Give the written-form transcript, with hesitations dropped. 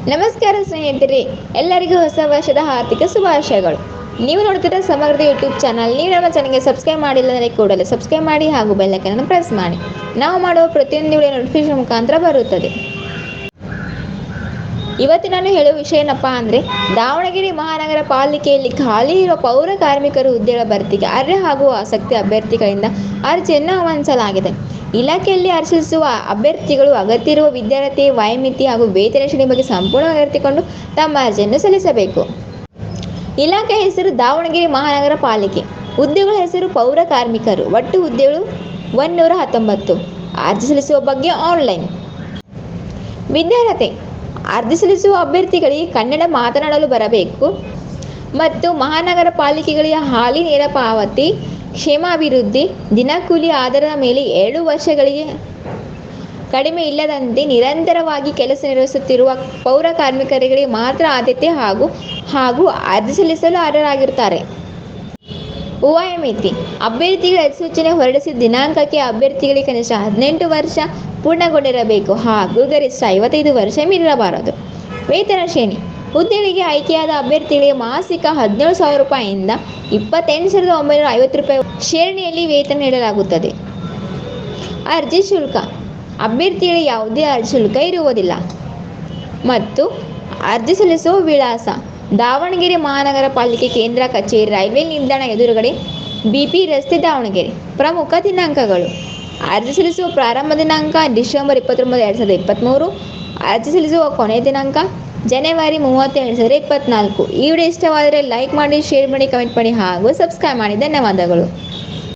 ನಮಸ್ಕಾರ ಸ್ನೇಹಿತರೆ, ಎಲ್ಲರಿಗೂ ಹೊಸ ವರ್ಷದ ಆರ್ಥಿಕ ಶುಭಾಶಯಗಳು. ನೀವು ನೋಡ್ತಿರೋ ಸಮಗ್ರ ಯೂಟ್ಯೂಬ್ ಚಾನಲ್. ನೀವು ನಮ್ಮ ಚಾನಲ್ಗೆ ಸಬ್ಸ್ಕ್ರೈಬ್ ಮಾಡಿಲ್ಲ ಅಂದರೆ ಕೂಡಲೇ ಸಬ್ಸ್ಕ್ರೈಬ್ ಮಾಡಿ ಹಾಗೂ ಬೆಲ್ ಐಕಾನ್ ಅನ್ನು ಪ್ರೆಸ್ ಮಾಡಿ. ನಾವು ಮಾಡುವ ಪ್ರತಿಯೊಂದು ವಿಡಿಯೋ ನೋಟಿಫಿಕೇಶನ್ ಮುಖಾಂತರ ಬರುತ್ತದೆ. ಇವತ್ತು ನಾನು ಹೇಳುವ ವಿಷಯ ಏನಪ್ಪ ಅಂದರೆ, ದಾವಣಗೆರೆ ಮಹಾನಗರ ಪಾಲಿಕೆಯಲ್ಲಿ ಖಾಲಿ ಇರುವ ಪೌರ ಕಾರ್ಮಿಕರು ಹುದ್ದೆಗಳ ಭರ್ತಿಗೆ ಅರ್ಹ ಹಾಗೂ ಆಸಕ್ತಿ ಅಭ್ಯರ್ಥಿಗಳಿಂದ ಅರ್ಜಿಯನ್ನು ಆಹ್ವಾನಿಸಲಾಗಿದೆ. ಇಲಾಖೆಯಲ್ಲಿ ಅರ್ಜಿಸುವ ಅಭ್ಯರ್ಥಿಗಳು ಅಗತ್ಯ ಇರುವ ವಿದ್ಯಾರ್ಥಿ ವಯೋಮಿತಿ ಹಾಗೂ ವೇತನ ಶ್ರೇಣಿ ಬಗ್ಗೆ ಸಂಪೂರ್ಣವಾಗಿ ಅರಿತುಕೊಂಡು ತಮ್ಮ ಅರ್ಜಿಯನ್ನು ಸಲ್ಲಿಸಬೇಕು. ಇಲಾಖೆ ಹೆಸರು ದಾವಣಗೆರೆ ಮಹಾನಗರ ಪಾಲಿಕೆ. ಹುದ್ದೆಗಳ ಹೆಸರು ಪೌರ ಕಾರ್ಮಿಕರು. ಒಟ್ಟು ಹುದ್ದೆಗಳು 119. ಅರ್ಜಿ ಸಲ್ಲಿಸುವ ಬಗ್ಗೆ ಆನ್ಲೈನ್. ವಿದ್ಯಾರ್ಹತೆ: ಅರ್ಜಿ ಸಲ್ಲಿಸುವ ಅಭ್ಯರ್ಥಿಗಳಿಗೆ ಕನ್ನಡ ಮಾತನಾಡಲು ಬರಬೇಕು ಮತ್ತು ಮಹಾನಗರ ಪಾಲಿಕೆಗಳಿಗೆ ಹಾಲಿ ನೇರ ಪಾವತಿ, ಕ್ಷೇಮಾಭಿವೃದ್ಧಿ, ದಿನಕೂಲಿ ಆಧಾರದ ಮೇಲೆ 2 ವರ್ಷಗಳಿಗೆ ಕಡಿಮೆ ಇಲ್ಲದಂತೆ ನಿರಂತರವಾಗಿ ಕೆಲಸ ನಿರ್ವಹಿಸುತ್ತಿರುವ ಪೌರ ಕಾರ್ಮಿಕರಿಗೆ ಮಾತ್ರ ಆದ್ಯತೆ ಹಾಗೂ ಅರ್ಜಿ ಸಲ್ಲಿಸಲು ಅರ್ಹರಾಗಿರುತ್ತಾರೆ. ವಯೋಮಿತಿ: ಅಭ್ಯರ್ಥಿಗಳ ಅಧಿಸೂಚನೆ ಹೊರಡಿಸಿದ ದಿನಾಂಕಕ್ಕೆ ಅಭ್ಯರ್ಥಿಗಳಿಗೆ ಕನಿಷ್ಠ 18 ವರ್ಷ ಪೂರ್ಣಗೊಂಡಿರಬೇಕು ಹಾಗೂ ಗರಿಷ್ಠ 55 ವರ್ಷ ಮೀರಿರಬಾರದು. ವೇತನ ಶ್ರೇಣಿ: ಹುದ್ದೆಗಳಿಗೆ ಆಯ್ಕೆಯಾದ ಅಭ್ಯರ್ಥಿಗಳಿಗೆ ಮಾಸಿಕ 17,000 ರೂಪಾಯಿಯಿಂದ 28,950 ರೂಪಾಯಿ ಶ್ರೇಣಿಯಲ್ಲಿ ವೇತನ ನೀಡಲಾಗುತ್ತದೆ. ಅರ್ಜಿ ಶುಲ್ಕ: ಅಭ್ಯರ್ಥಿಗಳಿಗೆ ಯಾವುದೇ ಅರ್ಜಿ ಶುಲ್ಕ ಇರುವುದಿಲ್ಲ. ಮತ್ತು ಅರ್ಜಿ ಸಲ್ಲಿಸುವ ವಿಳಾಸ: ದಾವಣಗೆರೆ ಮಹಾನಗರ ಪಾಲಿಕೆ ಕೇಂದ್ರ ಕಚೇರಿ, ರೈಲ್ವೆ ನಿಲ್ದಾಣ ಎದುರುಗಡೆ, BP ರಸ್ತೆ, ದಾವಣಗೆರೆ. ಪ್ರಮುಖ ದಿನಾಂಕಗಳು: ಅರ್ಜಿ ಸಲ್ಲಿಸುವ ಪ್ರಾರಂಭ ದಿನಾಂಕ ಡಿಸೆಂಬರ್ 29, 2023. ಅರ್ಜಿ ಸಲ್ಲಿಸುವ ಕೊನೆಯ ದಿನಾಂಕ ಜನವರಿ 30, 2024. ಈ ವಿಡಿಯೋ ಇಷ್ಟವಾದರೆ ಲೈಕ್ ಮಾಡಿ, ಶೇರ್ ಮಾಡಿ, ಕಮೆಂಟ್ ಮಾಡಿ ಹಾಗೂ ಸಬ್ಸ್ಕ್ರೈಬ್ ಮಾಡಿ. ಧನ್ಯವಾದಗಳು.